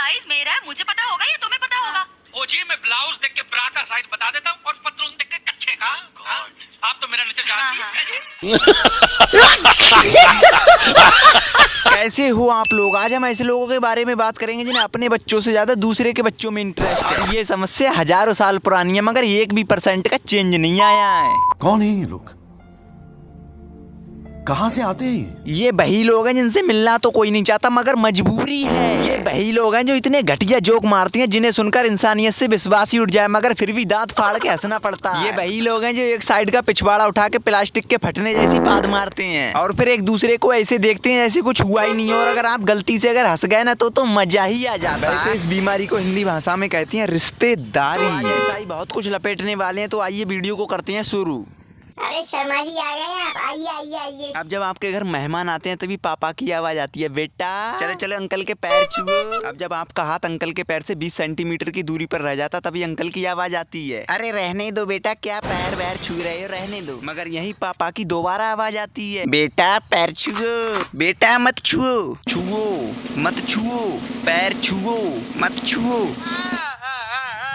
Size मेरा है, मुझे पता होगा या तुम्हें पता होगा? ओ जी, मैं ब्लाउज देख के ब्रा का साइज बता देता हूँ और पतलून देख के कच्छे का। आप तो मेरा नेचर जानती हैं। कैसे हो आप लोग? आज हम ऐसे लोगों के बारे में बात करेंगे जिन्हें अपने बच्चों से ज्यादा दूसरे के बच्चों में इंटरेस्ट है। ये समस्या हजारों साल पुरानी है मगर 1% का चेंज नहीं आया है। कौन है ये लोग? कहाँ से आते हैं? ये वही लोग हैं जिनसे मिलना तो कोई नहीं चाहता मगर मजबूरी है। ये वही लोग हैं जो इतने घटिया जोक मारती हैं जिन्हें सुनकर इंसानियत से विश्वास ही उठ जाए मगर फिर भी दांत फाड़ के हंसना पड़ता है। ये वही लोग हैं जो एक साइड का पिछवाड़ा उठा के प्लास्टिक के फटने जैसी बात मारते हैं और फिर एक दूसरे को ऐसे देखते हैं जैसे कुछ हुआ ही नहीं हो और अगर आप गलती से अगर हंस गए ना तो मजा ही आ जाता है। वैसे इस बीमारी को हिंदी भाषा में कहती हैं रिश्तेदारी। ऐसा ही बहुत कुछ लपेटने वाले हैं तो आइए वीडियो को करते हैं शुरू। अरे शर्मा जी आ गए आप, आइए आइए आइए। अब जब आपके घर मेहमान आते हैं तभी पापा की आवाज आती है, बेटा चले चले अंकल के पैर छुओ। अब जब आपका हाथ अंकल के पैर से 20 सेंटीमीटर की दूरी पर रह जाता तभी अंकल की आवाज आती है, अरे रहने दो बेटा, क्या पैर वैर छू रहे हो, रहने दो। मगर यही पापा की दोबारा आवाज आती है, बेटा पैर छुओ, बेटा मत छुओ, छुओ मत छुओ, पैर छुओ मत छुओ।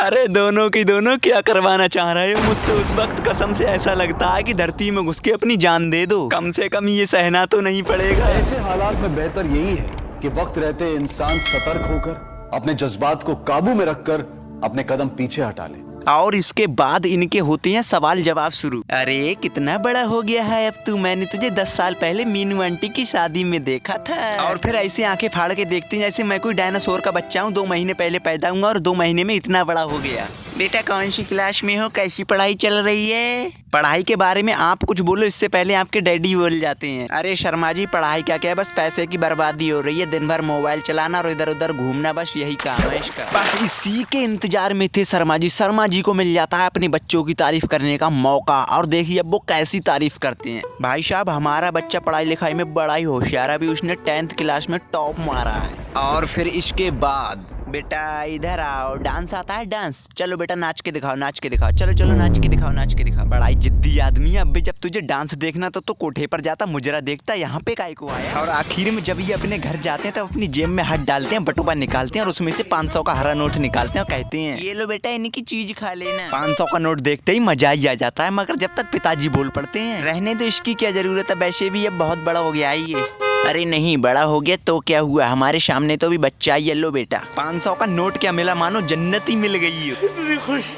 अरे दोनों की दोनों क्या करवाना चाह रहे हो मुझसे? उस वक्त कसम से ऐसा लगता है कि धरती में घुस के अपनी जान दे दो, कम से कम ये सहना तो नहीं पड़ेगा। ऐसे हालात में बेहतर यही है कि वक्त रहते इंसान सतर्क होकर अपने जज्बात को काबू में रखकर अपने कदम पीछे हटा ले। और इसके बाद इनके होते हैं सवाल जवाब शुरू। अरे कितना बड़ा हो गया है अब तू, मैंने तुझे 10 साल पहले मीनू आंटी की शादी में देखा था। और फिर ऐसे आंखें फाड़ के देखते हैं जैसे मैं कोई डायनासोर का बच्चा हूँ, 2 महीने पहले पैदा हुआ और 2 महीने में इतना बड़ा हो गया। बेटा कौन सी क्लास में हो, कैसी पढ़ाई चल रही है? पढ़ाई के बारे में आप कुछ बोलो इससे पहले आपके डैडी बोल जाते हैं, अरे शर्मा जी पढ़ाई क्या क्या, बस पैसे की बर्बादी हो रही है, दिन भर मोबाइल चलाना और इधर उधर घूमना, बस यही काम है इसका। बस इसी के इंतजार में थे शर्मा जी। शर्मा जी को मिल जाता है अपने बच्चों की तारीफ करने का मौका और देखिए अब वो कैसी तारीफ करते हैं। भाई साहब हमारा बच्चा पढ़ाई लिखाई में बड़ा ही होशियार है, अभी उसने 10th क्लास में टॉप मारा है। और फिर इसके बाद बेटा इधर आओ, डांस आता है डांस, चलो बेटा नाच के दिखाओ, नाच के दिखाओ, चलो चलो नाच के दिखाओ, नाच के दिखाओ। बड़ा ही जिद्दी आदमी है। अब भी जब तुझे डांस देखना तो कोठे पर जाता, मुजरा देखता यहाँ पे काहे को आया। और आखिर में जब ये अपने घर जाते हैं तो अपनी जेब में हाथ डालते हैं, बटुआ निकालते हैं और उसमें से 500 का हरा नोट निकालते हैं और कहते हैं ये लो बेटा इनकी चीज खा लेना। 500 का नोट देखते ही मजा ही आ जाता है मगर जब तक पिताजी बोल पड़ते हैं रहने दो, इसकी क्या जरूरत है, वैसे भी अब बहुत बड़ा हो गया है ये। अरे नहीं बड़ा हो गया तो क्या हुआ, हमारे सामने तो भी बच्चा ही है, लो बेटा 500 का नोट क्या मिला, मानो जन्नत ही मिल गई है। इतनी खुशी,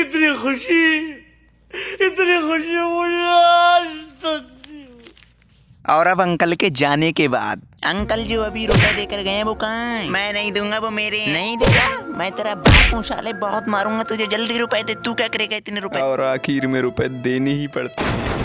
इतनी खुशी, इतनी खुशी मुझे आज तक। और अब अंकल के जाने के बाद, अंकल जो अभी रुपए देकर गए हैं वो कहाँ है? मैं नहीं दूंगा, वो मेरे नहीं देगा, मैं तेरा बाप हूँ साले, बहुत मारूंगा तुझे, जल्दी रुपए दे। तू क्या करेगा इतने रुपए? और आखिर में रुपए देने ही पड़ते हैं।